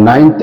9th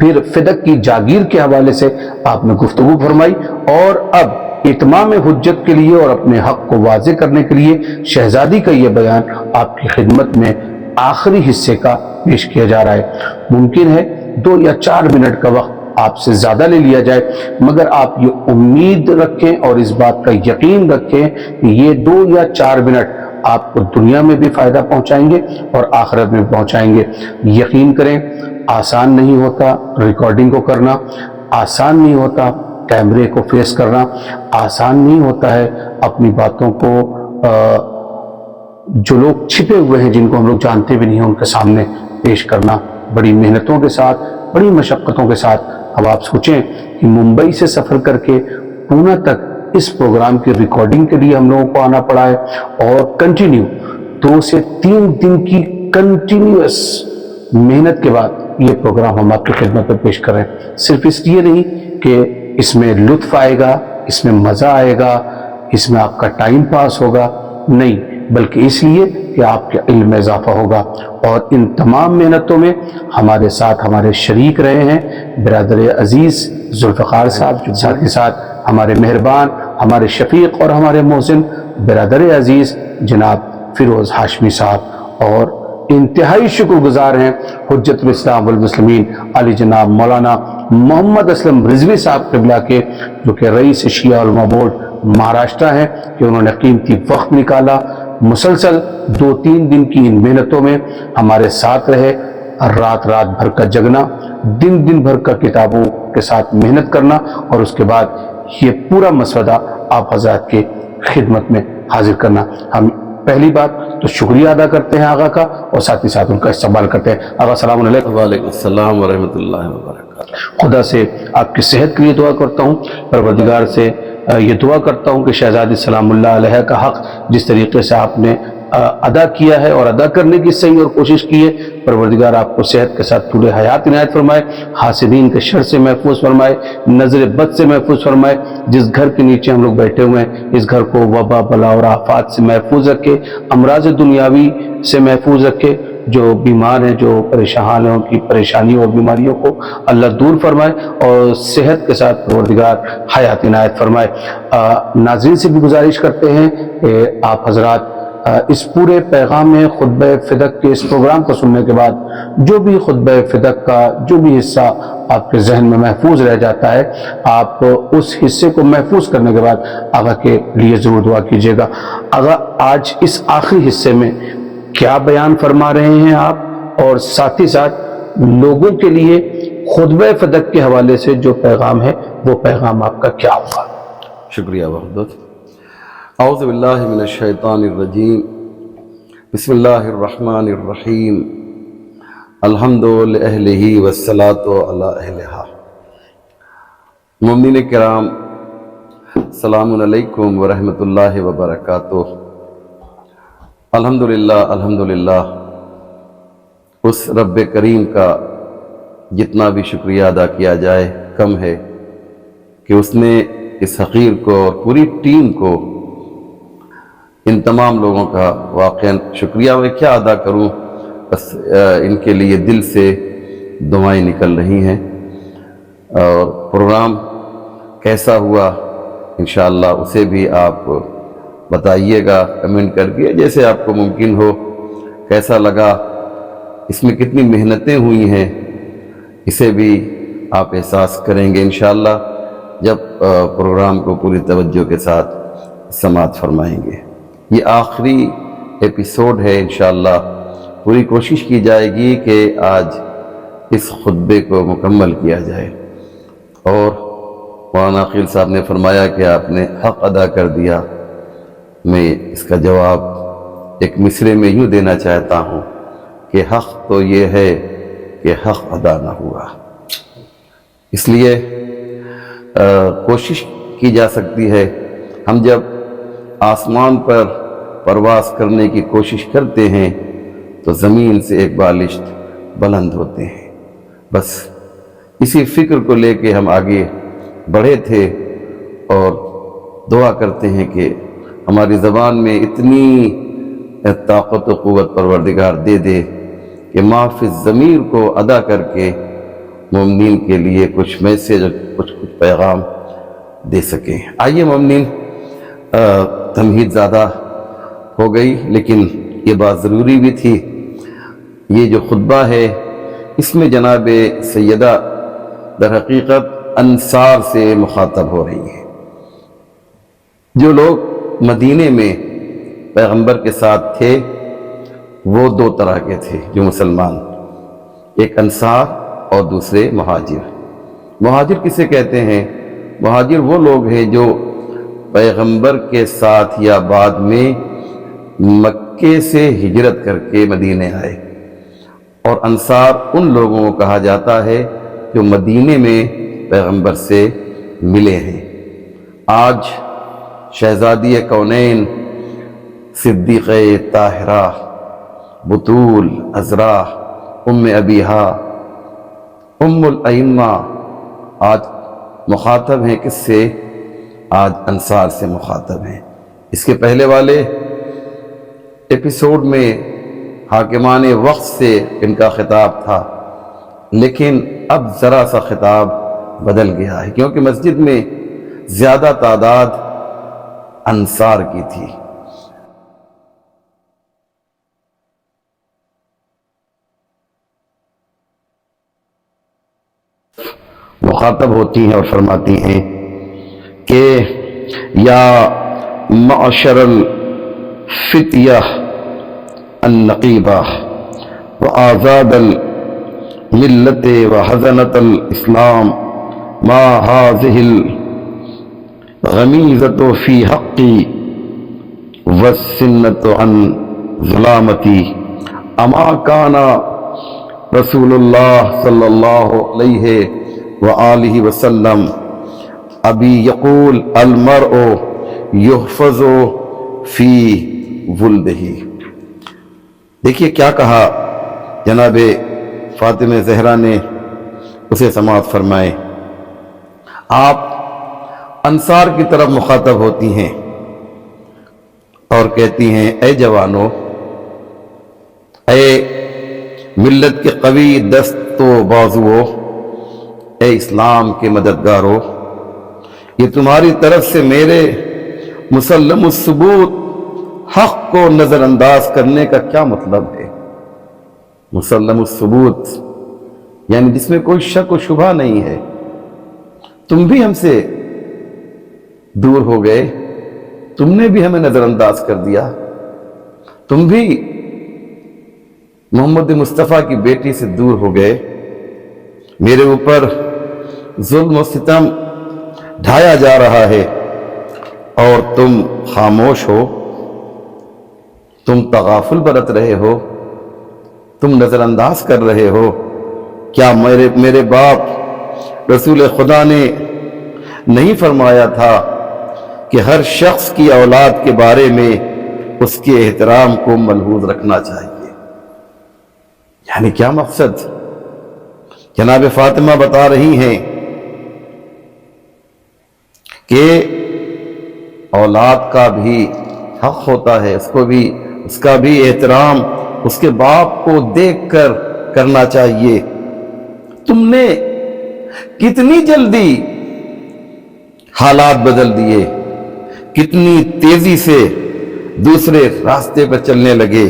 پھر فدق کی جاگیر کے حوالے سے آپ نے گفتگو فرمائی، اور اب اتمام حجت کے لیے اور اپنے حق کو واضح کرنے کے لیے شہزادی کا یہ بیان آپ کی خدمت میں آخری حصے کا پیش کیا جا رہا ہے۔ ممکن ہے 2 یا 4 منٹ کا وقت آپ سے زیادہ لے لیا جائے، مگر آپ یہ امید رکھیں اور اس بات کا یقین رکھیں کہ یہ 2 یا 4 منٹ آپ کو دنیا میں بھی فائدہ پہنچائیں گے اور آخرت میں بھی پہنچائیں گے۔ یقین کریں، آسان نہیں ہوتا ریکارڈنگ کو کرنا، آسان نہیں ہوتا کیمرے کو فیس کرنا، آسان نہیں ہوتا ہے اپنی باتوں کو جو لوگ چھپے ہوئے ہیں، جن کو ہم لوگ جانتے بھی نہیں ہیں، ان کے سامنے پیش کرنا، بڑی محنتوں کے ساتھ، بڑی مشقتوں کے ساتھ۔ اب آپ سوچیں کہ ممبئی سے سفر کر کے پونا تک اس پروگرام کی ریکارڈنگ کے لیے ہم لوگوں کو آنا پڑا ہے، اور کنٹینیو 2 سے 3 دن کی کنٹینیوس محنت کے بعد یہ پروگرام ہم آپ کی خدمت میں پیش کر رہے ہیں۔ صرف اس لیے نہیں کہ اس میں لطف آئے گا، اس میں مزہ آئے گا، اس میں آپ کا ٹائم پاس ہوگا، نہیں، بلکہ اس لیے کہ آپ کے علم میں اضافہ ہوگا۔ اور ان تمام محنتوں میں ہمارے ساتھ ہمارے شریک رہے ہیں برادر عزیز ذوالفقار صاحب، جو ساتھ کے ساتھ ہمارے مہربان، ہمارے شفیق اور ہمارے محسن برادر عزیز جناب فیروز ہاشمی صاحب، اور انتہائی شکر گزار ہیں حجت الاسلام والمسلمین علی جناب مولانا محمد اسلم رضوی صاحب قبلہ کے، جو کہ رئیس شیعہ علماء بورڈ مہاراشٹرا ہیں، کہ انہوں نے قیمتی وقت نکالا، مسلسل 2-3 دن کی ان محنتوں میں ہمارے ساتھ رہے، رات بھر کا جگنا، دن بھر کا کتابوں کے ساتھ محنت کرنا، اور اس کے بعد یہ پورا مسودہ آپ حضرات کے خدمت میں حاضر کرنا۔ ہم پہلی بات تو شکریہ ادا کرتے ہیں آقا کا، اور ساتھ ہی ساتھ ان کا استقبال کرتے ہیں۔ آقا السلام علیکم۔ وعلیکم السلام ورحمۃ اللہ وبرکاتہ۔ خدا سے آپ کی صحت کے لیے دعا کرتا ہوں، پروردگار سے یہ دعا کرتا ہوں کہ شہزادی سلام اللہ علیہ کا حق جس طریقے سے آپ نے ادا کیا ہے اور ادا کرنے کی صحیح اور کوشش کی ہے، پروردگار آپ کو صحت کے ساتھ پورے حیات عنایت فرمائے، حاسدین کے شر سے محفوظ فرمائے، نظر بد سے محفوظ فرمائے۔ جس گھر کے نیچے ہم لوگ بیٹھے ہوئے ہیں، اس گھر کو وبا بلا اور آفات سے محفوظ رکھے، امراض دنیاوی سے محفوظ رکھے، جو بیمار ہیں، جو پریشان ہیں، ان کی پریشانیوں اور بیماریوں کو اللہ دور فرمائے، اور صحت کے ساتھ پروردگار حیات عنایت فرمائے۔ ناظرین سے بھی گزارش کرتے ہیں کہ آپ حضرات اس پورے پیغام خطبہ فدق کے اس پروگرام کو سننے کے بعد جو بھی خطبہ فدق کا جو بھی حصہ آپ کے ذہن میں محفوظ رہ جاتا ہے، آپ اس حصے کو محفوظ کرنے کے بعد آقا کے لیے ضرور دعا کیجیے گا۔ آقا آج اس آخری حصے میں کیا بیان فرما رہے ہیں آپ، اور ساتھ ہی ساتھ لوگوں کے لیے خطبہ فدق کے حوالے سے جو پیغام ہے وہ پیغام آپ کا کیا ہوگا؟ شکریہ وحدت۔ اعوذ باللہ من الشیطان الرجیم، بسم اللہ الرحمن الرحیم، الحمد لأہلہ والصلاة علی اہلہا۔ مومنین کرام، السلام علیکم ورحمۃ اللہ وبرکاتہ۔ الحمدللہ اس رب کریم کا جتنا بھی شکریہ ادا کیا جائے کم ہے کہ اس نے اس حقیر کو اور پوری ٹیم کو، ان تمام لوگوں کا واقعا شکریہ میں کیا ادا کروں، بس ان کے لیے دل سے دعائیں نکل رہی ہیں۔ اور پروگرام کیسا ہوا انشاءاللہ اسے بھی آپ بتائیے گا کمنٹ کر کے، جیسے آپ کو ممکن ہو۔ کیسا لگا، اس میں کتنی محنتیں ہوئی ہیں، اسے بھی آپ احساس کریں گے انشاءاللہ جب پروگرام کو پوری توجہ کے ساتھ سماعت فرمائیں گے۔ یہ آخری ایپیسوڈ ہے، انشاءاللہ پوری کوشش کی جائے گی کہ آج اس خطبے کو مکمل کیا جائے۔ اور مولانا عقیل صاحب نے فرمایا کہ آپ نے حق ادا کر دیا، میں اس کا جواب ایک مصرے میں یوں دینا چاہتا ہوں کہ حق تو یہ ہے کہ حق ادا نہ ہوا۔ اس لیے کوشش کی جا سکتی ہے، ہم جب آسمان پر پرواز کرنے کی کوشش کرتے ہیں تو زمین سے ایک بالشت بلند ہوتے ہیں۔ بس اسی فکر کو لے کے ہم آگے بڑھے تھے، اور دعا کرتے ہیں کہ ہماری زبان میں اتنی طاقت و قوت پروردگار دے دے کہ ما فی الضمیر کو ادا کر کے مومنین کے لیے کچھ میسیج، کچھ پیغام دے سکیں۔ آئیے مومنین، تمہید زیادہ ہو گئی لیکن یہ بات ضروری بھی تھی۔ یہ جو خطبہ ہے اس میں جناب سیدہ در حقیقت انصار سے مخاطب ہو رہی ہے۔ جو لوگ مدینے میں پیغمبر کے ساتھ تھے وہ دو طرح کے تھے جو مسلمان، ایک انصار اور دوسرے مہاجر۔ مہاجر کسے کہتے ہیں؟ مہاجر وہ لوگ ہیں جو پیغمبر کے ساتھ یا بعد میں مکے سے ہجرت کر کے مدینے آئے، اور انصار ان لوگوں کو کہا جاتا ہے جو مدینے میں پیغمبر سے ملے ہیں۔ آج شہزادی کونین، صدیقہ طاہرہ، بطول، عذرا، ام ابیہا، ام الائمہ آج مخاطب ہیں کس سے؟ آج انصار سے مخاطب ہیں۔ اس کے پہلے والے ایپیسوڈ میں حاکمان وقت سے ان کا خطاب تھا، لیکن اب ذرا سا خطاب بدل گیا ہے کیونکہ مسجد میں زیادہ تعداد انصار کی تھی۔ مخاطب ہوتی ہیں اور فرماتی ہیں کہ یا معشر الفتیہ النقیبہ وآزاد الملت وحزنت الاسلام ما هذه الغمیزة فی حقی والسنة عن ظلامتی اما کان رسول اللہ صلی اللہ علیہ وآلہ وسلم ابھی یقول المرء یحفظ فی ولدہ۔ دیکھیے کیا کہا جناب فاطمہ زہرا نے، اسے سماعت فرمائے۔ آپ انصار کی طرف مخاطب ہوتی ہیں اور کہتی ہیں اے جوانو، اے ملت کے قوی دست و بازو، اے اسلام کے مددگارو، یہ تمہاری طرف سے میرے مسلم الثبوت حق کو نظر انداز کرنے کا کیا مطلب ہے؟ مسلم الثبوت یعنی جس میں کوئی شک و شبہ نہیں ہے۔ تم بھی ہم سے دور ہو گئے، تم نے بھی ہمیں نظر انداز کر دیا، تم بھی محمد مصطفیٰ کی بیٹی سے دور ہو گئے، میرے اوپر ظلم و ستم ڈھایا جا رہا ہے اور تم خاموش ہو، تم تغافل برت رہے ہو، تم نظر انداز کر رہے ہو۔ کیا میرے باپ رسول خدا نے نہیں فرمایا تھا کہ ہر شخص کی اولاد کے بارے میں اس کے احترام کو ملحوظ رکھنا چاہیے؟ یعنی کیا مقصد؟ جناب فاطمہ بتا رہی ہیں کہ اولاد کا بھی حق ہوتا ہے، اس کا بھی احترام اس کے باپ کو دیکھ کر کرنا چاہیے۔ تم نے کتنی جلدی حالات بدل دیے، کتنی تیزی سے دوسرے راستے پر چلنے لگے۔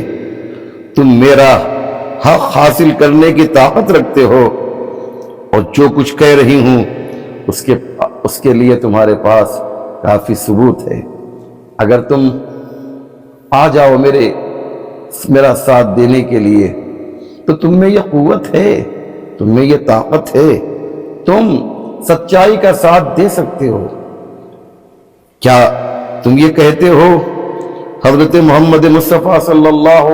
تم میرا حق حاصل کرنے کی طاقت رکھتے ہو اور جو کچھ کہہ رہی ہوں اس کے لیے تمہارے پاس کافی ثبوت ہے۔ اگر تم آ جاؤ میرا ساتھ دینے کے لیے تو تم میں یہ قوت ہے، تم میں یہ طاقت ہے، تم سچائی کا ساتھ دے سکتے ہو۔ کیا تم یہ کہتے ہو حضرت محمد مصطفیٰ صلی اللہ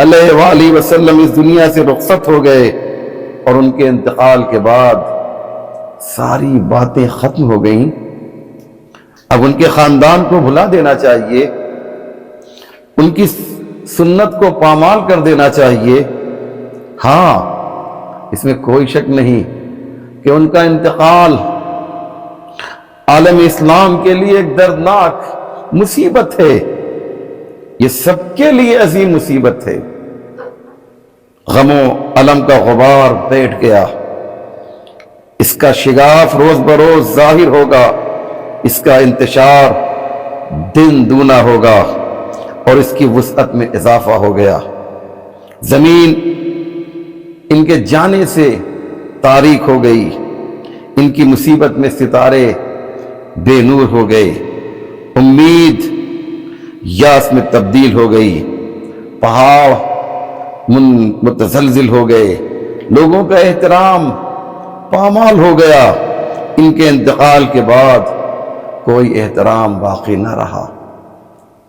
علیہ وآلہ وسلم اس دنیا سے رخصت ہو گئے اور ان کے انتقال کے بعد ساری باتیں ختم ہو گئیں، اب ان کے خاندان کو بھلا دینا چاہیے، ان کی سنت کو پامال کر دینا چاہیے؟ ہاں، اس میں کوئی شک نہیں کہ ان کا انتقال عالم اسلام کے لیے ایک دردناک مصیبت ہے، یہ سب کے لیے عظیم مصیبت ہے۔ غم و الم کا غبار بیٹھ گیا، اس کا شگاف روز بروز ظاہر ہوگا، اس کا انتشار دن دونا ہوگا اور اس کی وسعت میں اضافہ ہو گیا۔ زمین ان کے جانے سے تاریک ہو گئی، ان کی مصیبت میں ستارے بے نور ہو گئے، امید یاس میں تبدیل ہو گئی، پہاڑ متزلزل ہو گئے، لوگوں کا احترام پامال ہو گیا، ان کے انتقال کے بعد کوئی احترام باقی نہ رہا۔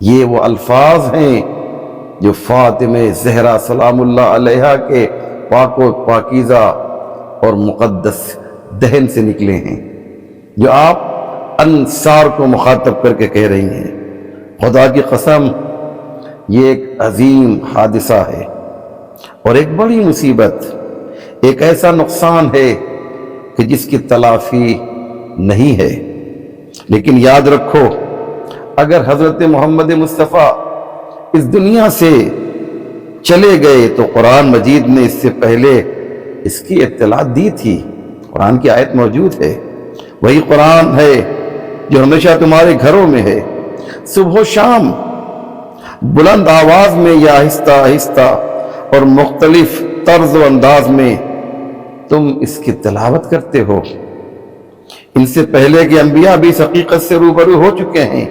یہ وہ الفاظ ہیں جو فاطمہ زہرا سلام اللہ علیہا کے پاک و پاکیزہ اور مقدس دہن سے نکلے ہیں، جو آپ انصار کو مخاطب کر کے کہہ رہی ہیں۔ خدا کی قسم یہ ایک عظیم حادثہ ہے اور ایک بڑی مصیبت، ایک ایسا نقصان ہے کہ جس کی تلافی نہیں ہے۔ لیکن یاد رکھو، اگر حضرت محمد مصطفیٰ اس دنیا سے چلے گئے تو قرآن مجید نے اس سے پہلے اس کی اطلاع دی تھی۔ قرآن کی آیت موجود ہے، وہی قرآن ہے جو ہمیشہ تمہارے گھروں میں ہے، صبح و شام بلند آواز میں یا آہستہ آہستہ اور مختلف طرز و انداز میں تم اس کی تلاوت کرتے ہو۔ ان سے پہلے کے انبیاء بھی اس حقیقت سے روبرو ہو چکے ہیں،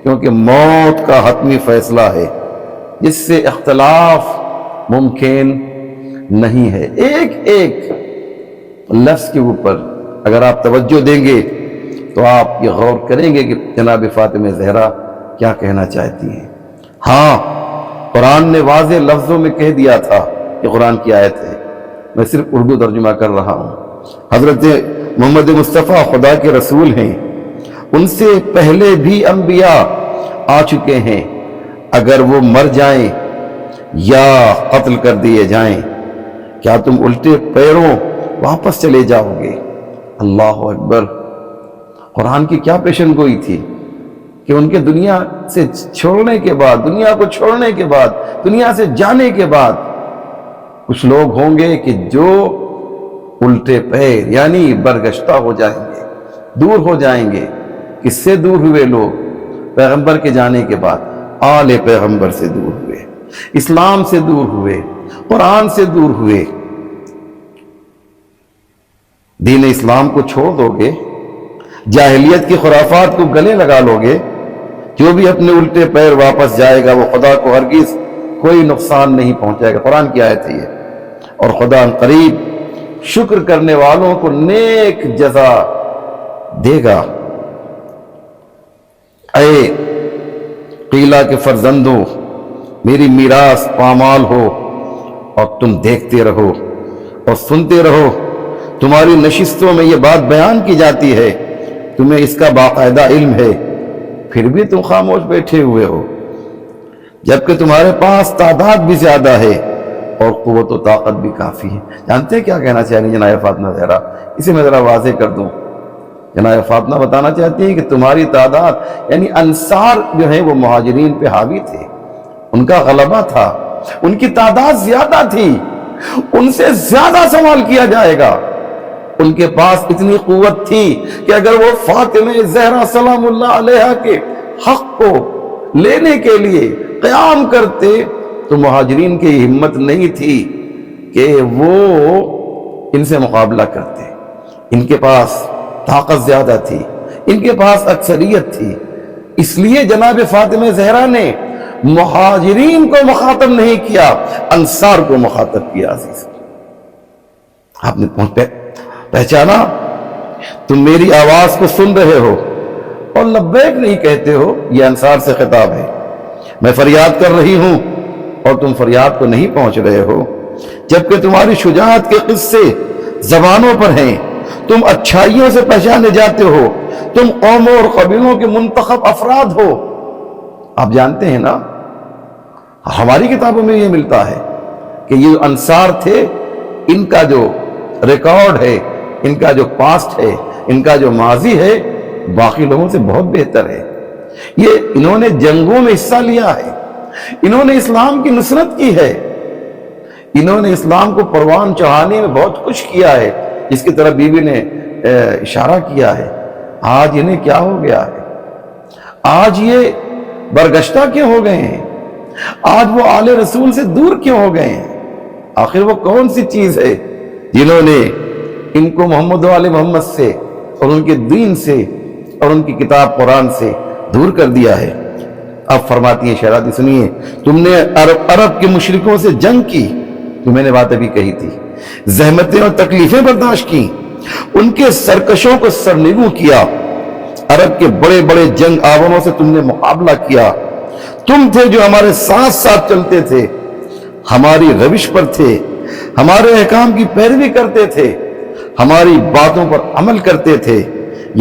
کیونکہ موت کا حتمی فیصلہ ہے جس سے اختلاف ممکن نہیں ہے۔ ایک ایک لفظ کے اوپر اگر آپ توجہ دیں گے تو آپ یہ غور کریں گے کہ جناب فاطمہ زہرا کیا کہنا چاہتی ہیں۔ ہاں، قرآن نے واضح لفظوں میں کہہ دیا تھا کہ قرآن کی آیت ہے، میں صرف اردو ترجمہ کر رہا ہوں۔ حضرت محمد مصطفیٰ خدا کے رسول ہیں، ان سے پہلے بھی انبیاء آ چکے ہیں، اگر وہ مر جائیں یا قتل کر دیے جائیں کیا تم الٹے پیروں واپس چلے جاؤ گے؟ اللہ اکبر! قرآن کی کیا پیشن گوئی تھی کہ ان کے دنیا سے چھوڑنے کے بعد، دنیا کو چھوڑنے کے بعد، دنیا سے جانے کے بعد کچھ لوگ ہوں گے کہ جو الٹے پیر یعنی برگشتہ ہو جائیں گے، دور ہو جائیں گے۔ کس سے دور ہوئے لوگ؟ پیغمبر کے جانے کے بعد آل پیغمبر سے دور ہوئے، اسلام سے دور ہوئے، قرآن سے دور ہوئے۔ دین اسلام کو چھوڑ دو گے، جاہلیت کی خرافات کو گلے لگا لو گے، جو بھی اپنے الٹے پیر واپس جائے گا وہ خدا کو ہرگز کوئی نقصان نہیں پہنچائے گا۔ قرآن کی آیت ہے یہ، اور خدا ان قریب شکر کرنے والوں کو نیک جزا دے گا۔ اے قیلہ کے فرزندوں، میری میراث پامال ہو اور تم دیکھتے رہو اور سنتے رہو۔ تمہاری نشستوں میں یہ بات بیان کی جاتی ہے، تمہیں اس کا باقاعدہ علم ہے، پھر بھی تم خاموش بیٹھے ہوئے ہو، جبکہ تمہارے پاس تعداد بھی زیادہ ہے اور قوت و طاقت بھی کافی ہے۔ جانتے ہیں کیا کہنا چاہ رہی ہیں جناب فاطمہ زہرا؟ اسے میں ذرا واضح کر دوں۔ جناب فاطمہ بتانا چاہتی ہیں کہ تمہاری تعداد یعنی انصار جو ہیں وہ مہاجرین پہ حاوی تھے، ان کا غلبہ تھا، ان کی تعداد زیادہ تھی، ان سے زیادہ سوال کیا جائے گا۔ ان کے پاس اتنی قوت تھی کہ اگر وہ فاطمہ زہرا سلام اللہ علیہا کے حق کو لینے کے لیے قیام کرتے تو مہاجرین کی ہمت نہیں تھی کہ وہ ان سے مقابلہ کرتے۔ ان کے پاس طاقت زیادہ تھی، ان کے پاس اکثریت تھی، اس لیے جناب فاطمہ زہرا نے مہاجرین کو مخاطب نہیں کیا، انصار کو مخاطب کیا۔ عزیز، آپ نے پہچانا؟ تم میری آواز کو سن رہے ہو اور لبیک نہیں کہتے ہو، یہ انصار سے خطاب ہے۔ میں فریاد کر رہی ہوں اور تم فریاد کو نہیں پہنچ رہے ہو، جبکہ تمہاری شجاعت کے قصے زبانوں پر ہیں، تم اچھائیوں سے پہچانے جاتے ہو، تم قوموں اور قبیلوں کے منتخب افراد ہو۔ آپ جانتے ہیں نا، ہماری کتابوں میں یہ ملتا ہے کہ یہ انصار تھے، ان کا جو ریکارڈ ہے، ان کا جو پاسٹ ہے، ان کا جو ماضی ہے، باقی لوگوں سے بہت بہتر ہے۔ انہوں نے جنگوں میں حصہ لیا ہے، انہوں نے اسلام کی نصرت کی ہے، انہوں نے اسلام کو پروان چڑھانے میں بہت کچھ کیا ہے، جس کی طرف بیوی نے اشارہ کیا ہے، آج انہیں کیا ہو گیا ہے؟ آج یہ برگشتہ کیوں ہو گئے ہیں؟ آج وہ آل رسول سے دور کیوں ہو گئے ہیں؟ آخر وہ کون سی چیز ہے جنہوں نے ان کو محمد و آل محمد سے اور ان کے دین سے اور ان کی کتاب قرآن سے دور کر دیا ہے؟ اب فرماتی ہیں شہرازادی، سنیے، تم نے عرب کے مشرکوں سے جنگ کی، جو میں نے بات ابھی کہی تھی، زحمتیں اور تکلیفیں برداشت کی، ان کے سرکشوں کو سرنگوں کیا، عرب کے بڑے بڑے جنگ آوروں سے تم نے مقابلہ کیا، تم تھے جو ہمارے ساتھ ساتھ چلتے تھے، ہماری روش پر تھے، ہمارے احکام کی پیروی کرتے تھے، ہماری باتوں پر عمل کرتے تھے،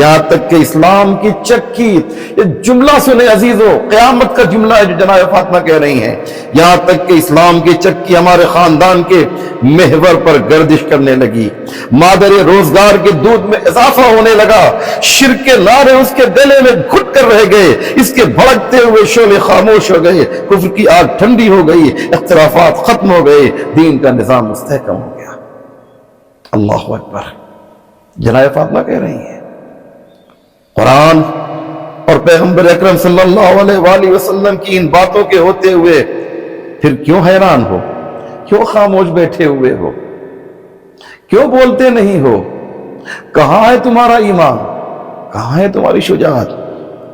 یہاں تک کہ اسلام کی چکی، یہ جملہ سنیں عزیزو، قیامت کا جملہ ہے جو جناب فاطمہ کہہ رہی ہیں، یہاں تک کہ اسلام کی چکی ہمارے خاندان کے محور پر گردش کرنے لگی، مادر روزگار کے دودھ میں اضافہ ہونے لگا، شرک کے نعرے اس کے گلے میں گھٹ کر رہ گئے، اس کے بھڑکتے ہوئے شعلے خاموش ہو گئے، کفر کی آگ ٹھنڈی ہو گئی، اختلافات ختم ہو گئے، دین کا نظام مستحکم ہو گیا۔ اللہ اکبر، جناب فاطمہ کہہ رہی ہیں، قرآن اور پیغمبر اکرم صلی اللہ علیہ وآلہ وسلم کی ان باتوں کے ہوتے ہوئے پھر کیوں حیران ہو، کیوں خاموش بیٹھے ہوئے ہو، کیوں بولتے نہیں ہو؟ کہاں ہے تمہارا ایمان؟ کہاں ہے تمہاری شجاعت؟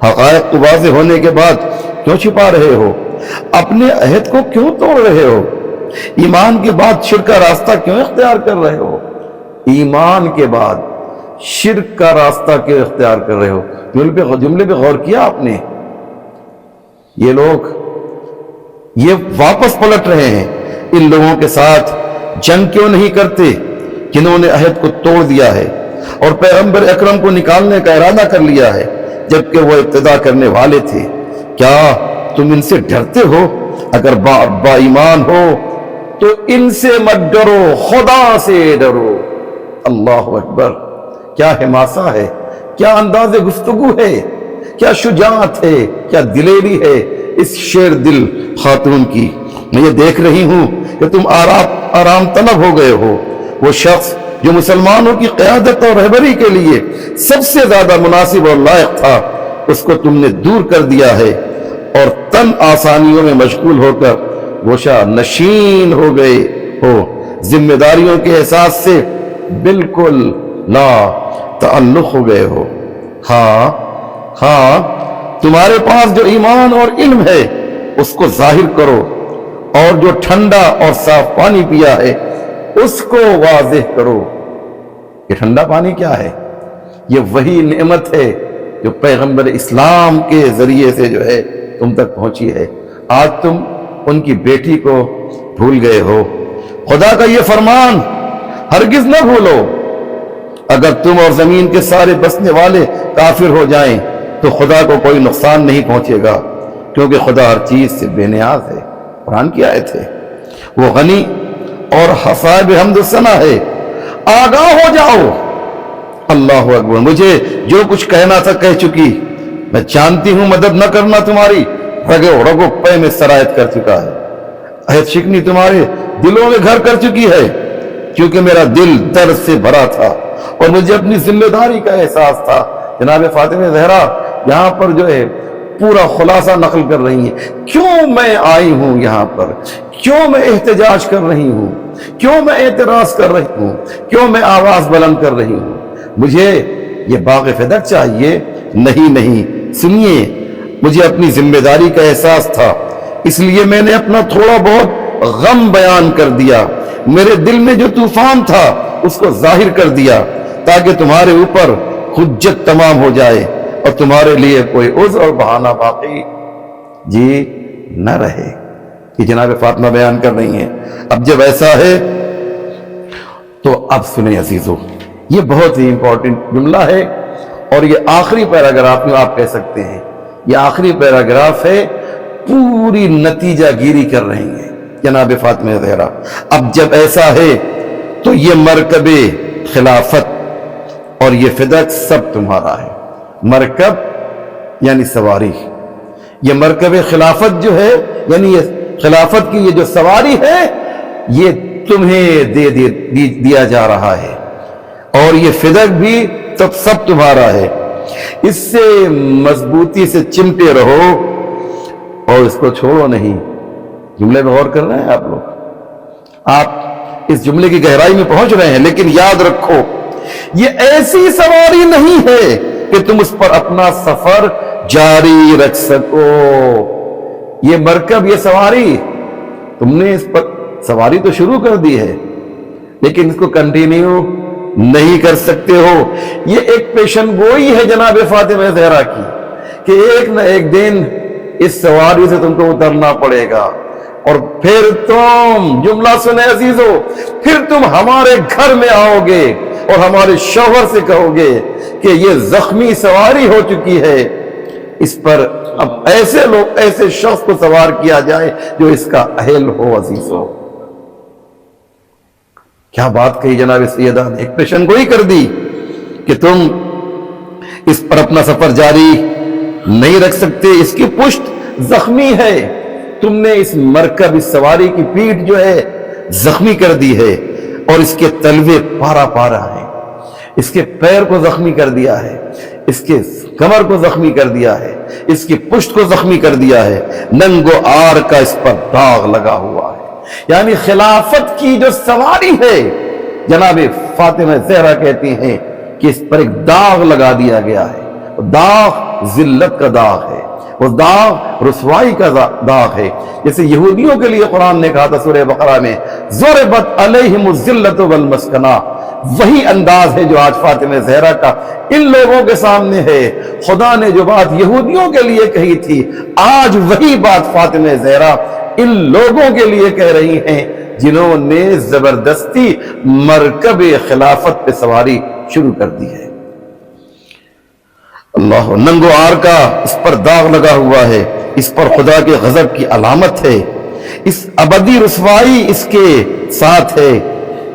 حقائق کو واضح ہونے کے بعد کیوں چھپا رہے ہو؟ اپنے عہد کو کیوں توڑ رہے ہو؟ ایمان کے بعد شرک کا راستہ کیوں اختیار کر رہے ہو؟ ایمان کے بعد شرک کا راستہ کیوں اختیار کر رہے ہو؟ جملے پہ غور کیا آپ نے؟ یہ لوگ یہ واپس پلٹ رہے ہیں، ان لوگوں کے ساتھ جنگ کیوں نہیں کرتے جنہوں نے عہد کو توڑ دیا ہے اور پیغمبر اکرم کو نکالنے کا ارادہ کر لیا ہے جبکہ وہ ابتدا کرنے والے تھے؟ کیا تم ان سے ڈرتے ہو؟ اگر با ایمان ہو تو ان سے مت ڈرو، خدا سے ڈرو۔ اللہ اکبر، کیا حماسہ ہے، کیا انداز گفتگو ہے، کیا شجاعت ہے، کیا دلیری ہے اس شیر دل خاتون کی۔ میں یہ دیکھ رہی ہوں کہ تم آرام طلب ہو گئے ہو، وہ شخص جو مسلمانوں کی قیادت اور رہبری کے لیے سب سے زیادہ مناسب اور لائق تھا، اس کو تم نے دور کر دیا ہے اور تن آسانیوں میں مشغول ہو کر گوشہ نشین ہو گئے ہو، ذمہ داریوں کے احساس سے بالکل لا تعلق ہو گئے ہو۔ ہاں تمہارے پاس جو ایمان اور علم ہے اس کو ظاہر کرو، اور جو ٹھنڈا اور صاف پانی پیا ہے اس کو واضح کرو۔ یہ ٹھنڈا پانی کیا ہے؟ یہ وہی نعمت ہے جو پیغمبر اسلام کے ذریعے سے جو ہے تم تک پہنچی ہے۔ آج تم ان کی بیٹی کو بھول گئے ہو۔ خدا کا یہ فرمان ہرگز نہ بھولو، اگر تم اور زمین کے سارے بسنے والے کافر ہو جائیں تو خدا کو کوئی نقصان نہیں پہنچے گا، کیونکہ خدا ہر چیز سے بے نیاز ہے۔ قرآن کی آیت ہے، وہ غنی اور حصائب حمد و ثنا ہے۔ آگاہ ہو جاؤ۔ اللہ اکبر، مجھے جو کچھ کہنا تھا کہہ چکی، میں جانتی ہوں مدد نہ کرنا تمہاری رگو پے میں سرایت کر چکا ہے، عہد شکنی تمہارے دلوں میں گھر کر چکی ہے، کیونکہ میرا دل درد سے بھرا تھا اور مجھے اپنی ذمہ داری کا احساس تھا۔ جناب فاطمہ زہرا یہاں پر جو ہے پورا خلاصہ نقل کر رہی ہیں، کیوں میں آئی ہوں یہاں پر، کیوں میں احتجاج کر رہی ہوں، کیوں میں اعتراض کر رہی ہوں، کیوں میں آواز بلند کر رہی ہوں۔ مجھے یہ باغ فدق چاہیے؟ نہیں، سنیے، مجھے اپنی ذمہ داری کا احساس تھا، اس لیے میں نے اپنا تھوڑا بہت غم بیان کر دیا، میرے دل میں جو طوفان تھا اس کو ظاہر کر دیا تاکہ تمہارے اوپر حجت تمام ہو جائے اور تمہارے لیے کوئی عذر اور بہانہ باقی نہ رہے۔ یہ جناب فاطمہ بیان کر رہی ہیں۔ اب جب ایسا ہے تو اب سنیں عزیزو، یہ بہت ہی امپورٹنٹ جملہ ہے اور یہ آخری پیراگراف میں آپ کہہ سکتے ہیں، یہ آخری پیراگراف ہے، پوری نتیجہ گیری کر رہی ہیں جناب فاطمہ زہرا۔ اب جب ایسا ہے تو یہ مرکب خلافت اور یہ فدق سب تمہارا ہے۔ مرکب یعنی سواری، یہ مرکب خلافت جو ہے یعنی یہ خلافت کی یہ جو سواری ہے یہ تمہیں دیا جا رہا ہے۔ اور یہ فدق بھی تب سب تمہارا ہے، اس سے مضبوطی سے چمٹے رہو اور اس کو چھوڑو نہیں۔ جملے میں غور کر رہے ہیں آپ لوگ، آپ اس جملے کی گہرائی میں پہنچ رہے ہیں، لیکن یاد رکھو یہ ایسی سواری نہیں ہے کہ تم اس پر اپنا سفر جاری رکھ سکو۔ یہ مرکب، یہ سواری، تم نے اس پر سواری تو شروع کر دی ہے لیکن اس کو کنٹینیو نہیں کر سکتے ہو۔ یہ ایک پیشن گوئی ہے جناب فاطمہ زہرا کی کہ ایک نہ ایک دن اس سواری سے تم کو اترنا پڑے گا، اور پھر تم، جملہ سنے عزیزو، پھر تم ہمارے گھر میں آؤ گے اور ہمارے شوہر سے کہو گے کہ یہ زخمی سواری ہو چکی ہے، اس پر اب ایسے لوگ، ایسے شخص کو سوار کیا جائے جو اس کا اہل ہو۔ عزیزو، کیا بات کہی جناب سیدہ نے، ایک پیشن گوئی کر دی کہ تم اس پر اپنا سفر جاری نہیں رکھ سکتے، اس کی پشت زخمی ہے، تم نے اس مرکب، اس سواری کی پیٹھ جو ہے زخمی کر دی ہے، اور اس کے تلوے پارا پارا ہیں، اس کے پیر کو زخمی کر دیا ہے، اس کے کمر کو زخمی کر دیا ہے، اس کی پشت کو زخمی کر دیا ہے، ننگو آر کا اس پر داغ لگا ہوا ہے۔ یعنی خلافت کی جو سواری ہے، جناب فاطمہ زہرا کہتی ہیں کہ اس پر ایک داغ لگا دیا گیا ہے، وہ داغ ذلت کا داغ ہے، وہ داغ رسوائی کا داغ ہے۔ جیسے یہودیوں کے لیے قرآن نے کہا تھا سورہ بقرہ میں ضربت علیہم الذلۃ والمسکنہ، وہی انداز ہے جو آج فاطمہ زہرا کا ان لوگوں کے سامنے ہے۔ خدا نے جو بات یہودیوں کے لیے کہی تھی، آج وہی بات فاطمہ زہرا ان لوگوں کے لیے کہہ رہی ہیں جنہوں نے زبردستی مرکب خلافت پہ سواری شروع کر دی ہے۔ اللہ، ننگو آر کا اس پر داغ لگا ہوا ہے، اس پر خدا کے غضب کی علامت ہے، اس ابدی رسوائی اس کے ساتھ ہے۔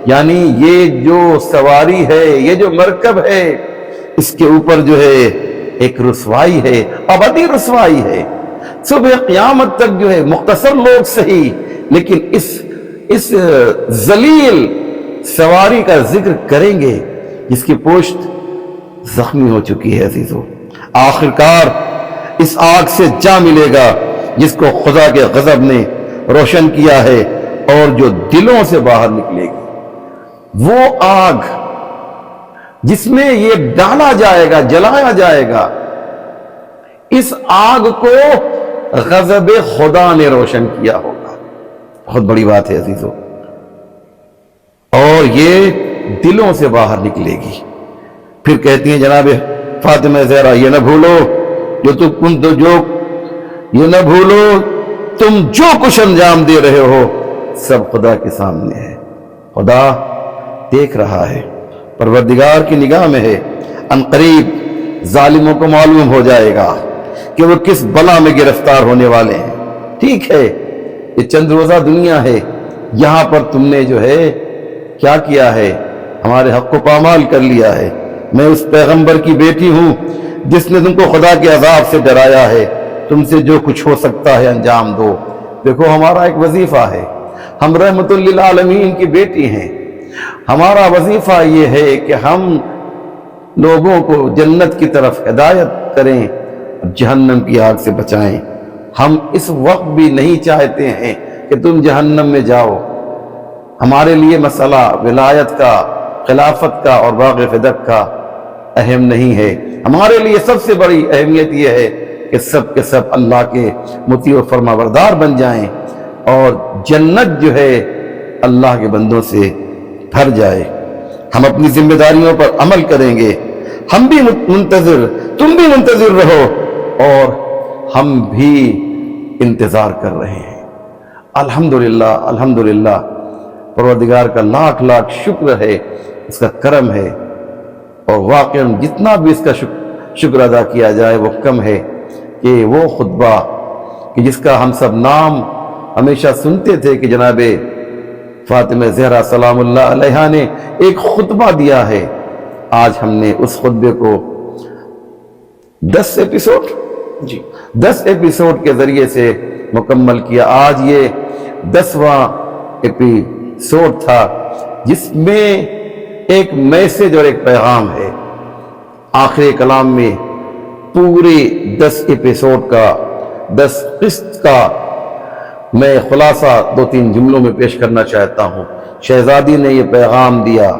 یعنی یہ جو سواری ہے، یہ جو مرکب ہے، اس کے اوپر جو ہے ایک رسوائی ہے، ابدی رسوائی ہے۔ صبح قیامت تک جو ہے مختصر لوگ صحیح، لیکن اس ذلیل سواری کا ذکر کریں گے جس کی پشت زخمی ہو چکی ہے۔ عزیزو، آخرکار اس آگ سے جا ملے گا جس کو خدا کے غضب نے روشن کیا ہے اور جو دلوں سے باہر نکلے گی، وہ آگ جس میں یہ ڈالا جائے گا، جلایا جائے گا۔ اس آگ کو غضب خدا نے روشن کیا ہوگا، بہت بڑی بات ہے عزیزو، اور یہ دلوں سے باہر نکلے گی۔ پھر کہتی ہیں جناب فاطمہ زہرا، یہ نہ بھولو تم جو کچھ انجام دے رہے ہو سب خدا کے سامنے ہے، خدا دیکھ رہا ہے، پروردگار کی نگاہ میں ہے۔ ان قریب ظالموں کو معلوم ہو جائے گا کہ وہ کس بلا میں گرفتار ہونے والے ہیں۔ ٹھیک ہے، یہ چند روزہ دنیا ہے، یہاں پر تم نے جو ہے کیا کیا ہے، ہمارے حق کو پامال کر لیا ہے۔ میں اس پیغمبر کی بیٹی ہوں جس نے تم کو خدا کے عذاب سے ڈرایا ہے، تم سے جو کچھ ہو سکتا ہے انجام دو۔ دیکھو، ہمارا ایک وظیفہ ہے، ہم رحمت للعالمین کی بیٹی ہیں، ہمارا وظیفہ یہ ہے کہ ہم لوگوں کو جنت کی طرف ہدایت کریں، جہنم کی آگ سے بچائیں۔ ہم اس وقت بھی نہیں چاہتے ہیں کہ تم جہنم میں جاؤ۔ ہمارے لیے مسئلہ ولایت کا، خلافت کا اور باغ فدق کا اہم نہیں ہے، ہمارے لیے سب سے بڑی اہمیت یہ ہے کہ سب کے سب اللہ کے مطیع و فرما بردار بن جائیں اور جنت جو ہے اللہ کے بندوں سے بھر جائے۔ ہم اپنی ذمہ داریوں پر عمل کریں گے، ہم بھی منتظر، تم بھی منتظر رہو، اور ہم بھی انتظار کر رہے ہیں۔ الحمدللہ، الحمدللہ، پروردگار کا لاکھ لاکھ شکر ہے، اس کا کرم ہے، اور واقعاً جتنا بھی اس کا شکر ادا کیا جائے وہ کم ہے کہ وہ خطبہ کہ جس کا ہم سب نام ہمیشہ سنتے تھے کہ جناب فاطمہ زہرا سلام اللہ علیہا نے ایک خطبہ دیا ہے، آج ہم نے اس خطبے کو 10 ایپیسوڈ کے ذریعے سے مکمل کیا۔ آج یہ 10واں ایپیسوڈ تھا جس میں ایک میسج اور ایک پیغام ہے۔ آخر کلام میں پورے 10 ایپیسوڈ کا 10 قسط کا میں خلاصہ 2-3 جملوں میں پیش کرنا چاہتا ہوں۔ شہزادی نے یہ پیغام دیا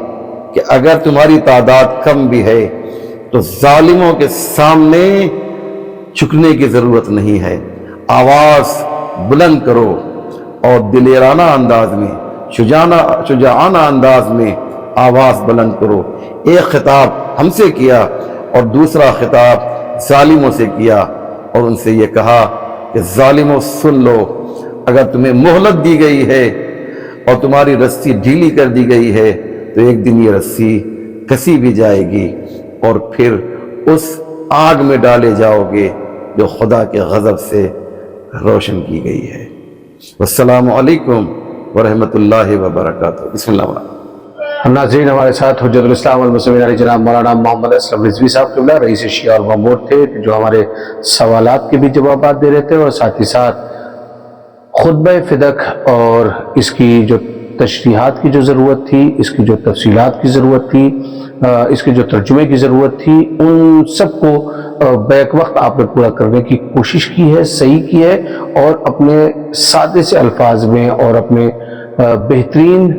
کہ اگر تمہاری تعداد کم بھی ہے تو ظالموں کے سامنے جھکنے کی ضرورت نہیں ہے، آواز بلند کرو اور دلیرانہ انداز میں، شجاعانہ انداز میں آواز بلند کرو۔ ایک خطاب ہم سے کیا اور دوسرا خطاب ظالموں سے کیا، اور ان سے یہ کہا کہ ظالموں سن لو، اگر تمہیں مہلت دی گئی ہے اور تمہاری رسی ڈھیلی کر دی گئی ہے تو ایک دن یہ رسی کسی بھی جائے گی اور پھر اس آگ میں ڈالے جاؤ گے جو خدا کے غضب سے روشن کی گئی ہے۔ والسلام علیکم ورحمۃ اللہ وبرکاتہ۔ بسم اللہ الرحمن الرحیم۔ ناظرین، ہمارے ساتھ حجت الاسلام والمسلمین علیہ جناب مولانا محمد اسلم رضوی صاحب قبلہ رئیس شیعہ اور بمبور تھے، جو ہمارے سوالات کے بھی جوابات دے رہے تھے، اور ساتھ ہی ساتھ خطبہ فدق اور اس کی جو تشریحات کی جو ضرورت تھی، اس کی جو تفصیلات کی ضرورت تھی، اس کے جو ترجمے کی ضرورت تھی، ان سب کو بیک وقت آپ نے پورا کرنے کی کوشش کی ہے، صحیح کی ہے، اور اپنے سادے سے الفاظ میں اور اپنے بہترین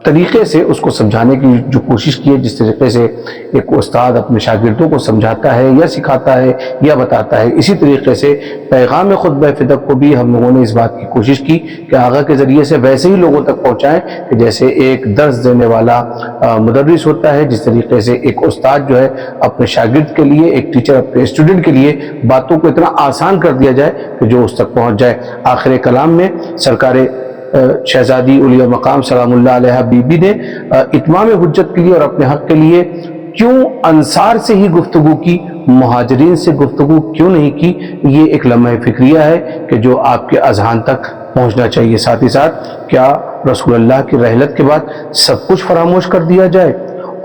طریقے سے اس کو سمجھانے کی جو کوشش کی ہے، جس طریقے سے ایک استاد اپنے شاگردوں کو سمجھاتا ہے یا سکھاتا ہے یا بتاتا ہے، اسی طریقے سے پیغام خطبہ فدق کو بھی ہم لوگوں نے اس بات کی کوشش کی کہ آغا کے ذریعے سے ویسے ہی لوگوں تک پہنچائیں کہ جیسے ایک درس دینے والا مدرس ہوتا ہے، جس طریقے سے ایک استاد جو ہے اپنے شاگرد کے لیے، ایک ٹیچر اپنے اسٹوڈنٹ کے لیے باتوں کو اتنا آسان کر دیا جائے کہ جو اس تک پہنچ جائے۔ آخر کلام میں سرکار شہزادی اولیاء مقام سلام اللہ علیہ بی بی نے اتمام حجت کے لیے اور اپنے حق کے لیے کیوں انصار سے ہی گفتگو کی، مہاجرین سے گفتگو کیوں نہیں کی، یہ ایک لمحہ فکریہ ہے کہ جو آپ کے اذہان تک پہنچنا چاہیے۔ ساتھ ہی ساتھ کیا رسول اللہ کی رحلت کے بعد سب کچھ فراموش کر دیا جائے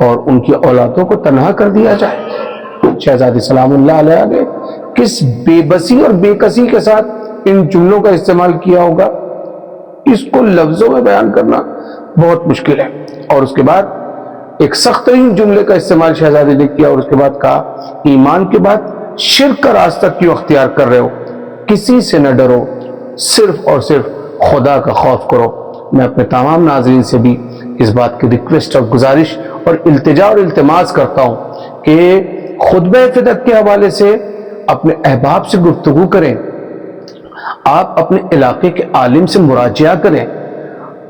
اور ان کی اولادوں کو تنہا کر دیا جائے؟ شہزادی سلام اللہ علیہ نے کس بے بسی اور بے کسی کے ساتھ ان جملوں کا استعمال کیا ہوگا، اس کو لفظوں میں بیان کرنا بہت مشکل ہے۔ اور اس کے بعد ایک سخت ترین جملے کا استعمال شہزادی نے کیا، اور اس کے بعد کہا ایمان کے بعد شرک کا راستہ کیوں اختیار کر رہے ہو، کسی سے نہ ڈرو، صرف اور صرف خدا کا خوف کرو۔ میں اپنے تمام ناظرین سے بھی اس بات کی ریکویسٹ اور گزارش اور التجا اور التماس کرتا ہوں کہ خطبہ فدق کے حوالے سے اپنے احباب سے گفتگو کریں، آپ اپنے علاقے کے عالم سے مراجعہ کریں،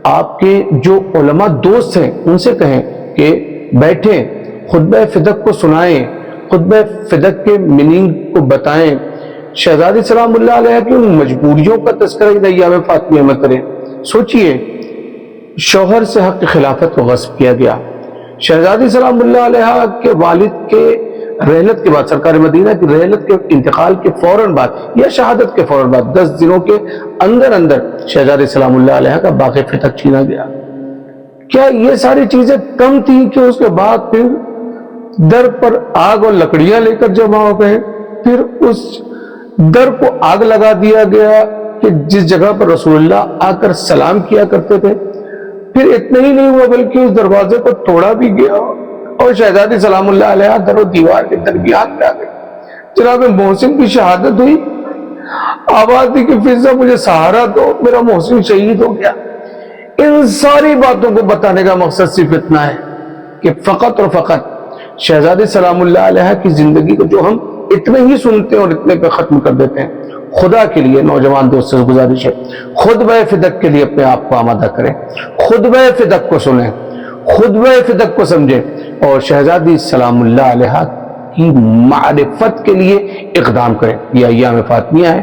آپ کے جو علماء دوست ہیں ان سے کہیں کہ بیٹھیں، خطبہ فدق کو سنائیں، خطبہ فدق کے میننگ کو بتائیں، شہزادی سلام اللہ علیہ کی ان مجبوریوں کا تذکرہ ایام فاطمیہ میں کریں۔ سوچئے، شوہر سے حق خلافت کو غصب کیا گیا، شہزادی سلام اللہ علیہ کے والد کے رحلت کے بعد، سرکار مدینہ کی رحلت کے انتقال کے فوراً بعد یا شہادت کے فوراً بعد 10 دنوں کے اندر اندر شہزادی سلام اللہ علیہ کا باغ فتح چھینا گیا۔ کیا یہ ساری چیزیں کم تھیں کہ اس کے بعد پھر در پر آگ اور لکڑیاں لے کر جمع ہو گئے، پھر اس در کو آگ لگا دیا گیا کہ جس جگہ پر رسول اللہ آ کر سلام کیا کرتے تھے، پھر اتنا ہی نہیں ہوا بلکہ اس دروازے کو توڑا بھی گیا اور شہزادی سلام اللہ علیہ در و دیوار کے درمیان میں آ گئے۔ جناب محسن کی شہادت ہوئی، آواز دی کہ فضا مجھے سہارا دو، میرا محسن شہید ہو گیا۔ ان ساری باتوں کو بتانے کا مقصد صرف اتنا ہے کہ فقط اور فقط شہزادی سلام اللہ علیہ کی زندگی کو جو ہم اتنے ہی سنتے ہیں اور اتنے پہ ختم کر دیتے ہیں، خدا کے لیے نوجوان دوست سے گزارش ہے خطبہ فدق کے لیے اپنے آپ کو آمادہ کریں، خطبہ فدق کو سنیں، خطبہ فدق کو سمجھیں، اور شہزادی سلام اللہ علیہ کی معرفت کے لیے اقدام کریں۔ یہ ایام فاطمیہ ہے،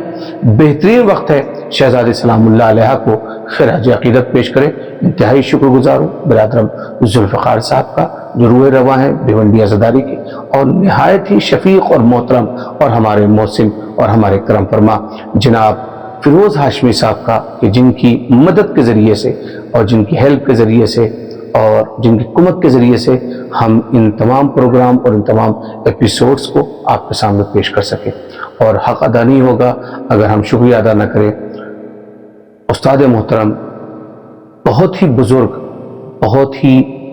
بہترین وقت ہے شہزادی سلام اللہ علیہ کو خراج عقیدت پیش کریں۔ انتہائی شکر گزار ہوں برادرم ذوالفقار صاحب کا جو روئے رواں ہیں بھیونڈی عزاداری کی، اور نہایت ہی شفیق اور محترم اور ہمارے محسن اور ہمارے کرم فرما جناب فیروز ہاشمی صاحب کا، کہ جن کی مدد کے ذریعے سے اور جن کی ہیلپ کے ذریعے سے اور جن کی کمک کے ذریعے سے ہم ان تمام پروگرام اور ان تمام ایپیسوڈز کو آپ کے سامنے پیش کر سکیں، اور حق ادا نہیں ہوگا اگر ہم شکریہ ادا نہ کریں۔ استاد محترم، بہت ہی بزرگ، بہت ہی